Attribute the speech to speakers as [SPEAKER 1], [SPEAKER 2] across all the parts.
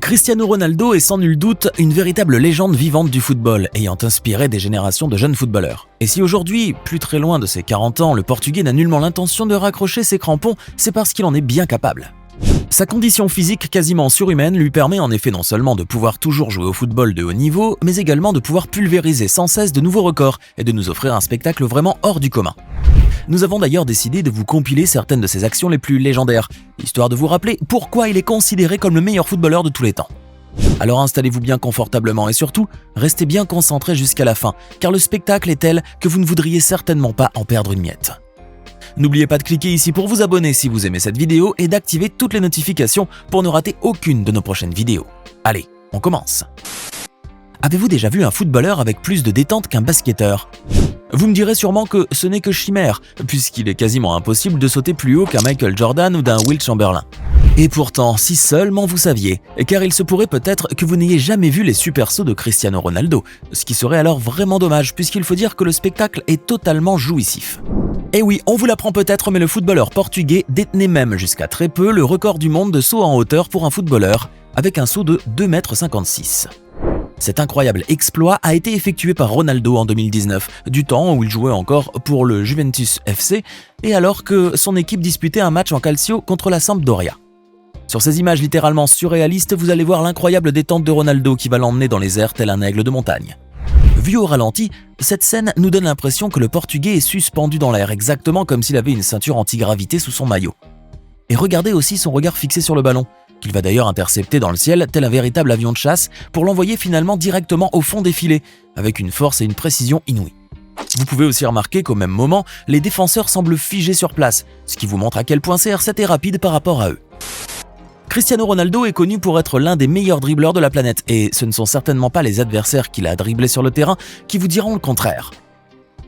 [SPEAKER 1] Cristiano Ronaldo est sans nul doute une véritable légende vivante du football, ayant inspiré des générations de jeunes footballeurs. Et si aujourd'hui, plus très loin de ses 40 ans, le Portugais n'a nullement l'intention de raccrocher ses crampons, c'est parce qu'il en est bien capable. Sa condition physique quasiment surhumaine lui permet en effet non seulement de pouvoir toujours jouer au football de haut niveau, mais également de pouvoir pulvériser sans cesse de nouveaux records et de nous offrir un spectacle vraiment hors du commun. Nous avons d'ailleurs décidé de vous compiler certaines de ses actions les plus légendaires, histoire de vous rappeler pourquoi il est considéré comme le meilleur footballeur de tous les temps. Alors installez-vous bien confortablement et surtout, restez bien concentrés jusqu'à la fin, car le spectacle est tel que vous ne voudriez certainement pas en perdre une miette. N'oubliez pas de cliquer ici pour vous abonner si vous aimez cette vidéo et d'activer toutes les notifications pour ne rater aucune de nos prochaines vidéos. Allez, on commence. Avez-vous déjà vu un footballeur avec plus de détente qu'un basketteur ? Vous me direz sûrement que ce n'est que chimère, puisqu'il est quasiment impossible de sauter plus haut qu'un Michael Jordan ou d'un Wilt Chamberlain. Et pourtant, si seulement vous saviez, car il se pourrait peut-être que vous n'ayez jamais vu les super sauts de Cristiano Ronaldo, ce qui serait alors vraiment dommage, puisqu'il faut dire que le spectacle est totalement jouissif. Et oui, on vous l'apprend peut-être, mais le footballeur portugais détenait même jusqu'à très peu le record du monde de saut en hauteur pour un footballeur, avec un saut de 2,56 m. Cet incroyable exploit a été effectué par Ronaldo en 2019, du temps où il jouait encore pour le Juventus FC et alors que son équipe disputait un match en calcio contre la Sampdoria. Sur ces images littéralement surréalistes, vous allez voir l'incroyable détente de Ronaldo qui va l'emmener dans les airs tel un aigle de montagne. Vu au ralenti, cette scène nous donne l'impression que le Portugais est suspendu dans l'air, exactement comme s'il avait une ceinture antigravité sous son maillot. Et regardez aussi son regard fixé sur le ballon, qu'il va d'ailleurs intercepter dans le ciel tel un véritable avion de chasse pour l'envoyer finalement directement au fond des filets, avec une force et une précision inouïes. Vous pouvez aussi remarquer qu'au même moment, les défenseurs semblent figés sur place, ce qui vous montre à quel point CR7 est rapide par rapport à eux. Cristiano Ronaldo est connu pour être l'un des meilleurs dribbleurs de la planète, et ce ne sont certainement pas les adversaires qu'il a dribblés sur le terrain qui vous diront le contraire.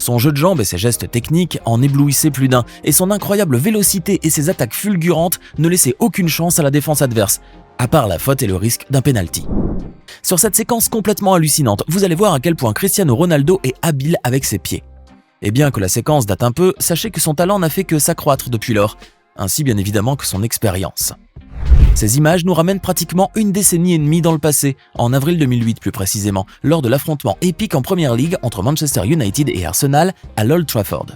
[SPEAKER 1] Son jeu de jambes et ses gestes techniques en éblouissaient plus d'un, et son incroyable vélocité et ses attaques fulgurantes ne laissaient aucune chance à la défense adverse, à part la faute et le risque d'un penalty. Sur cette séquence complètement hallucinante, vous allez voir à quel point Cristiano Ronaldo est habile avec ses pieds. Et bien que la séquence date un peu, sachez que son talent n'a fait que s'accroître depuis lors, ainsi bien évidemment que son expérience. Ces images nous ramènent pratiquement une décennie et demie dans le passé, en avril 2008 plus précisément, lors de l'affrontement épique en Premier League entre Manchester United et Arsenal à l'Old Trafford.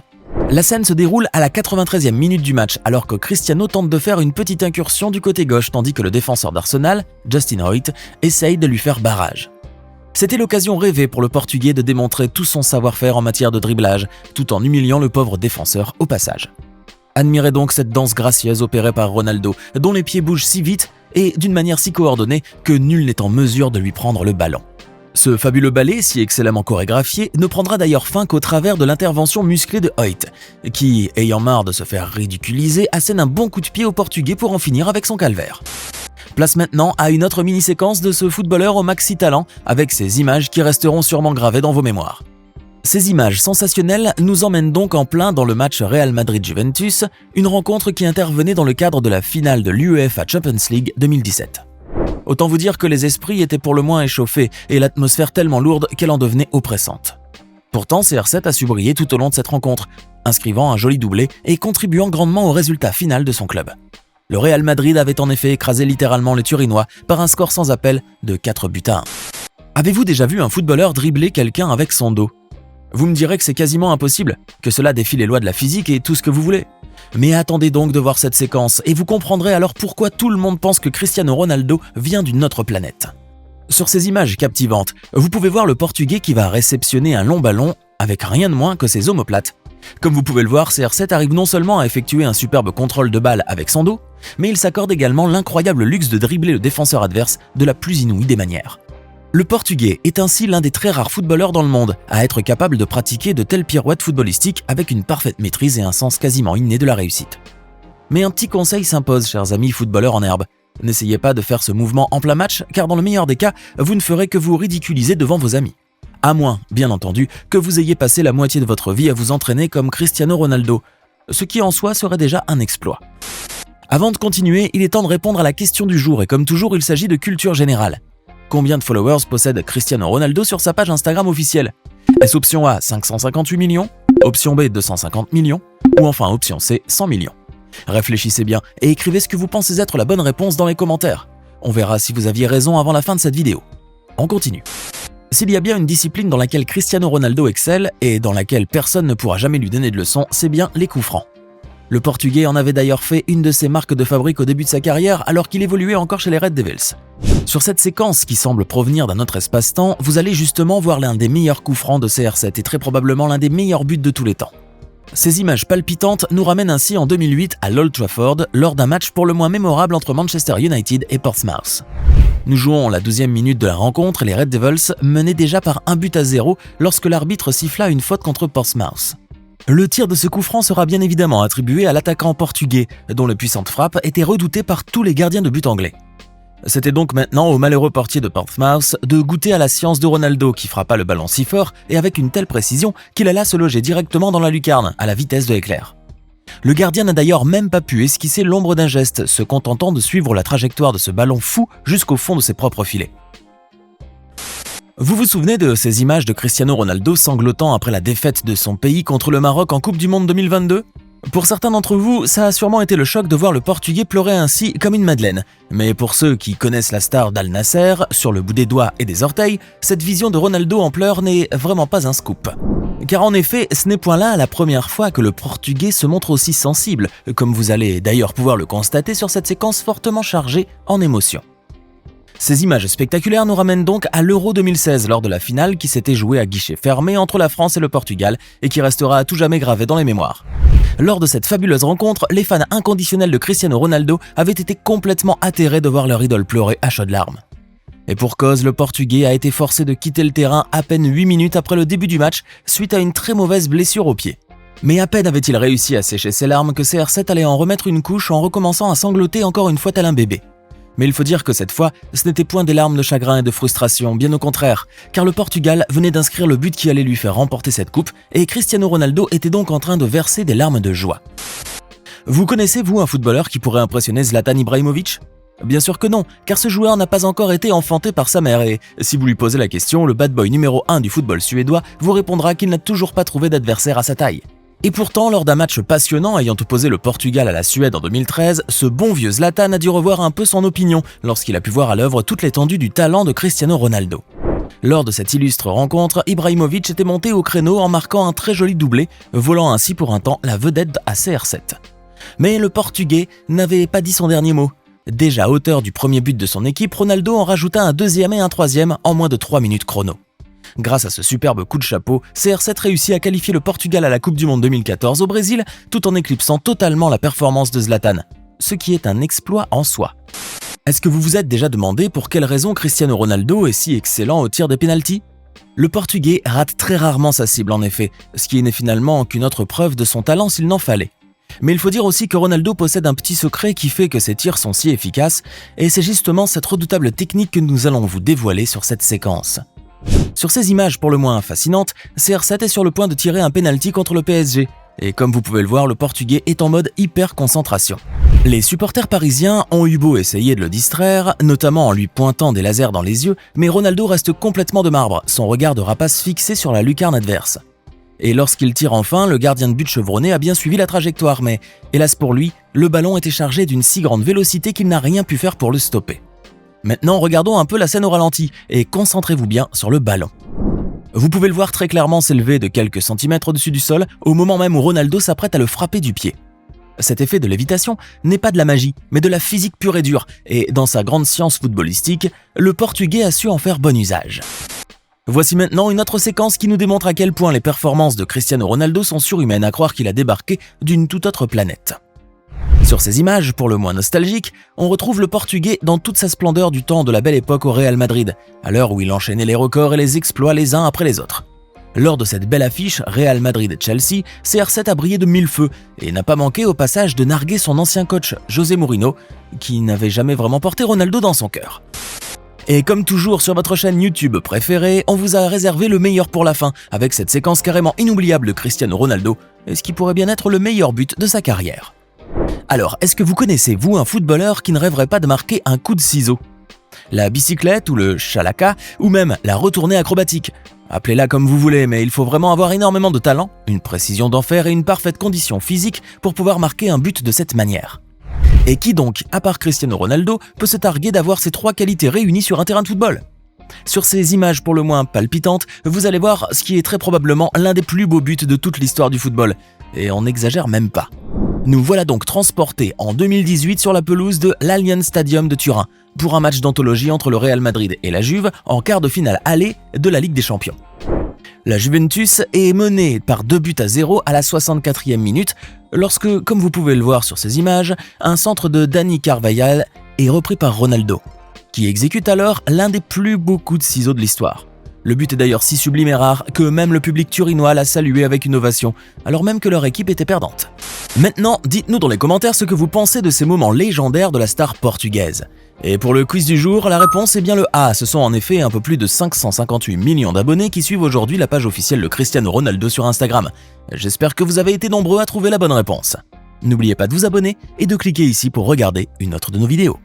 [SPEAKER 1] La scène se déroule à la 93e minute du match, alors que Cristiano tente de faire une petite incursion du côté gauche, tandis que le défenseur d'Arsenal, Justin Hoyte, essaye de lui faire barrage. C'était l'occasion rêvée pour le Portugais de démontrer tout son savoir-faire en matière de dribblage, tout en humiliant le pauvre défenseur au passage. Admirez donc cette danse gracieuse opérée par Ronaldo, dont les pieds bougent si vite et d'une manière si coordonnée que nul n'est en mesure de lui prendre le ballon. Ce fabuleux ballet, si excellemment chorégraphié, ne prendra d'ailleurs fin qu'au travers de l'intervention musclée de Hoyte, qui, ayant marre de se faire ridiculiser, assène un bon coup de pied au Portugais pour en finir avec son calvaire. Place maintenant à une autre mini-séquence de ce footballeur au maxi talent, avec ces images qui resteront sûrement gravées dans vos mémoires. Ces images sensationnelles nous emmènent donc en plein dans le match Real Madrid-Juventus, une rencontre qui intervenait dans le cadre de la finale de l'UEFA Champions League 2017. Autant vous dire que les esprits étaient pour le moins échauffés et l'atmosphère tellement lourde qu'elle en devenait oppressante. Pourtant, CR7 a su briller tout au long de cette rencontre, inscrivant un joli doublé et contribuant grandement au résultat final de son club. Le Real Madrid avait en effet écrasé littéralement les Turinois par un score sans appel de 4-1. Avez-vous déjà vu un footballeur dribbler quelqu'un avec son dos ? Vous me direz que c'est quasiment impossible, que cela défie les lois de la physique et tout ce que vous voulez. Mais attendez donc de voir cette séquence et vous comprendrez alors pourquoi tout le monde pense que Cristiano Ronaldo vient d'une autre planète. Sur ces images captivantes, vous pouvez voir le Portugais qui va réceptionner un long ballon avec rien de moins que ses omoplates. Comme vous pouvez le voir, CR7 arrive non seulement à effectuer un superbe contrôle de balle avec son dos, mais il s'accorde également l'incroyable luxe de dribbler le défenseur adverse de la plus inouïe des manières. Le Portugais est ainsi l'un des très rares footballeurs dans le monde à être capable de pratiquer de telles pirouettes footballistiques avec une parfaite maîtrise et un sens quasiment inné de la réussite. Mais un petit conseil s'impose, chers amis footballeurs en herbe. N'essayez pas de faire ce mouvement en plein match, car dans le meilleur des cas, vous ne ferez que vous ridiculiser devant vos amis. À moins, bien entendu, que vous ayez passé la moitié de votre vie à vous entraîner comme Cristiano Ronaldo, ce qui en soi serait déjà un exploit. Avant de continuer, il est temps de répondre à la question du jour, et comme toujours, il s'agit de culture générale. Combien de followers possède Cristiano Ronaldo sur sa page Instagram officielle ? Est-ce option A 558 millions, option B 250 millions ou enfin option C 100 millions ? Réfléchissez bien et écrivez ce que vous pensez être la bonne réponse dans les commentaires. On verra si vous aviez raison avant la fin de cette vidéo. On continue. S'il y a bien une discipline dans laquelle Cristiano Ronaldo excelle et dans laquelle personne ne pourra jamais lui donner de leçon, c'est bien les coups francs. Le Portugais en avait d'ailleurs fait une de ses marques de fabrique au début de sa carrière alors qu'il évoluait encore chez les Red Devils. Sur cette séquence qui semble provenir d'un autre espace-temps, vous allez justement voir l'un des meilleurs coups francs de CR7 et très probablement l'un des meilleurs buts de tous les temps. Ces images palpitantes nous ramènent ainsi en 2008 à l'Old Trafford lors d'un match pour le moins mémorable entre Manchester United et Portsmouth. Nous jouons la 12e minute de la rencontre et les Red Devils menaient déjà par 1-0 lorsque l'arbitre siffla une faute contre Portsmouth. Le tir de ce coup franc sera bien évidemment attribué à l'attaquant portugais, dont la puissante frappe était redoutée par tous les gardiens de but anglais. C'était donc maintenant au malheureux portier de Portsmouth de goûter à la science de Ronaldo qui frappa le ballon si fort et avec une telle précision qu'il alla se loger directement dans la lucarne à la vitesse de l'éclair. Le gardien n'a d'ailleurs même pas pu esquisser l'ombre d'un geste, se contentant de suivre la trajectoire de ce ballon fou jusqu'au fond de ses propres filets. Vous vous souvenez de ces images de Cristiano Ronaldo sanglotant après la défaite de son pays contre le Maroc en Coupe du Monde 2022 ? Pour certains d'entre vous, ça a sûrement été le choc de voir le Portugais pleurer ainsi comme une madeleine. Mais pour ceux qui connaissent la star d'Al Nasser, sur le bout des doigts et des orteils, cette vision de Ronaldo en pleurs n'est vraiment pas un scoop. Car en effet, ce n'est point là la première fois que le Portugais se montre aussi sensible, comme vous allez d'ailleurs pouvoir le constater sur cette séquence fortement chargée en émotions. Ces images spectaculaires nous ramènent donc à l'Euro 2016 lors de la finale qui s'était jouée à guichet fermé entre la France et le Portugal et qui restera à tout jamais gravée dans les mémoires. Lors de cette fabuleuse rencontre, les fans inconditionnels de Cristiano Ronaldo avaient été complètement atterrés de voir leur idole pleurer à chaudes larmes. Et pour cause, le Portugais a été forcé de quitter le terrain à peine 8 minutes après le début du match suite à une très mauvaise blessure au pied. Mais à peine avait-il réussi à sécher ses larmes que CR7 allait en remettre une couche en recommençant à sangloter encore une fois tel un bébé. Mais il faut dire que cette fois, ce n'était point des larmes de chagrin et de frustration, bien au contraire, car le Portugal venait d'inscrire le but qui allait lui faire remporter cette coupe et Cristiano Ronaldo était donc en train de verser des larmes de joie. Vous connaissez, vous, un footballeur qui pourrait impressionner Zlatan Ibrahimović ? Bien sûr que non, car ce joueur n'a pas encore été enfanté par sa mère et, si vous lui posez la question, le bad boy numéro 1 du football suédois vous répondra qu'il n'a toujours pas trouvé d'adversaire à sa taille. Et pourtant, lors d'un match passionnant ayant opposé le Portugal à la Suède en 2013, ce bon vieux Zlatan a dû revoir un peu son opinion lorsqu'il a pu voir à l'œuvre toute l'étendue du talent de Cristiano Ronaldo. Lors de cette illustre rencontre, Ibrahimović était monté au créneau en marquant un très joli doublé, volant ainsi pour un temps la vedette à CR7. Mais le Portugais n'avait pas dit son dernier mot. Déjà auteur du premier but de son équipe, Ronaldo en rajouta un deuxième et un troisième en moins de 3 minutes chrono. Grâce à ce superbe coup de chapeau, CR7 réussit à qualifier le Portugal à la Coupe du Monde 2014 au Brésil, tout en éclipsant totalement la performance de Zlatan, ce qui est un exploit en soi. Est-ce que vous vous êtes déjà demandé pour quelle raison Cristiano Ronaldo est si excellent au tir des pénaltys ? Le Portugais rate très rarement sa cible en effet, ce qui n'est finalement qu'une autre preuve de son talent s'il n'en fallait. Mais il faut dire aussi que Ronaldo possède un petit secret qui fait que ses tirs sont si efficaces, et c'est justement cette redoutable technique que nous allons vous dévoiler sur cette séquence. Sur ces images pour le moins fascinantes, CR7 est sur le point de tirer un penalty contre le PSG. Et comme vous pouvez le voir, le Portugais est en mode hyper concentration. Les supporters parisiens ont eu beau essayer de le distraire, notamment en lui pointant des lasers dans les yeux, mais Ronaldo reste complètement de marbre, son regard de rapace fixé sur la lucarne adverse. Et lorsqu'il tire enfin, le gardien de but chevronné a bien suivi la trajectoire, mais hélas pour lui, le ballon était chargé d'une si grande vélocité qu'il n'a rien pu faire pour le stopper. Maintenant, regardons un peu la scène au ralenti et concentrez-vous bien sur le ballon. Vous pouvez le voir très clairement s'élever de quelques centimètres au-dessus du sol au moment même où Ronaldo s'apprête à le frapper du pied. Cet effet de lévitation n'est pas de la magie, mais de la physique pure et dure, et dans sa grande science footballistique, le Portugais a su en faire bon usage. Voici maintenant une autre séquence qui nous démontre à quel point les performances de Cristiano Ronaldo sont surhumaines, à croire qu'il a débarqué d'une toute autre planète. Sur ces images, pour le moins nostalgiques, on retrouve le Portugais dans toute sa splendeur du temps de la belle époque au Real Madrid, à l'heure où il enchaînait les records et les exploits les uns après les autres. Lors de cette belle affiche Real Madrid-Chelsea, CR7 a brillé de mille feux et n'a pas manqué au passage de narguer son ancien coach José Mourinho, qui n'avait jamais vraiment porté Ronaldo dans son cœur. Et comme toujours sur votre chaîne YouTube préférée, on vous a réservé le meilleur pour la fin, avec cette séquence carrément inoubliable de Cristiano Ronaldo, et ce qui pourrait bien être le meilleur but de sa carrière. Alors, est-ce que vous connaissez, vous, un footballeur qui ne rêverait pas de marquer un coup de ciseau ? La bicyclette ou le chalaka, ou même la retournée acrobatique. Appelez-la comme vous voulez, mais il faut vraiment avoir énormément de talent, une précision d'enfer et une parfaite condition physique pour pouvoir marquer un but de cette manière. Et qui donc, à part Cristiano Ronaldo, peut se targuer d'avoir ces 3 qualités réunies sur un terrain de football ? Sur ces images pour le moins palpitantes, vous allez voir ce qui est très probablement l'un des plus beaux buts de toute l'histoire du football. Et on n'exagère même pas. Nous voilà donc transportés en 2018 sur la pelouse de l'Allianz Stadium de Turin pour un match d'anthologie entre le Real Madrid et la Juve en quart de finale aller de la Ligue des Champions. La Juventus est menée par 2-0 à la 64e minute lorsque, comme vous pouvez le voir sur ces images, un centre de Dani Carvajal est repris par Ronaldo, qui exécute alors l'un des plus beaux coups de ciseaux de l'histoire. Le but est d'ailleurs si sublime et rare que même le public turinois l'a salué avec une ovation, alors même que leur équipe était perdante. Maintenant, dites-nous dans les commentaires ce que vous pensez de ces moments légendaires de la star portugaise. Et pour le quiz du jour, la réponse est bien le A. Ce sont en effet un peu plus de 558 millions d'abonnés qui suivent aujourd'hui la page officielle de Cristiano Ronaldo sur Instagram. J'espère que vous avez été nombreux à trouver la bonne réponse. N'oubliez pas de vous abonner et de cliquer ici pour regarder une autre de nos vidéos.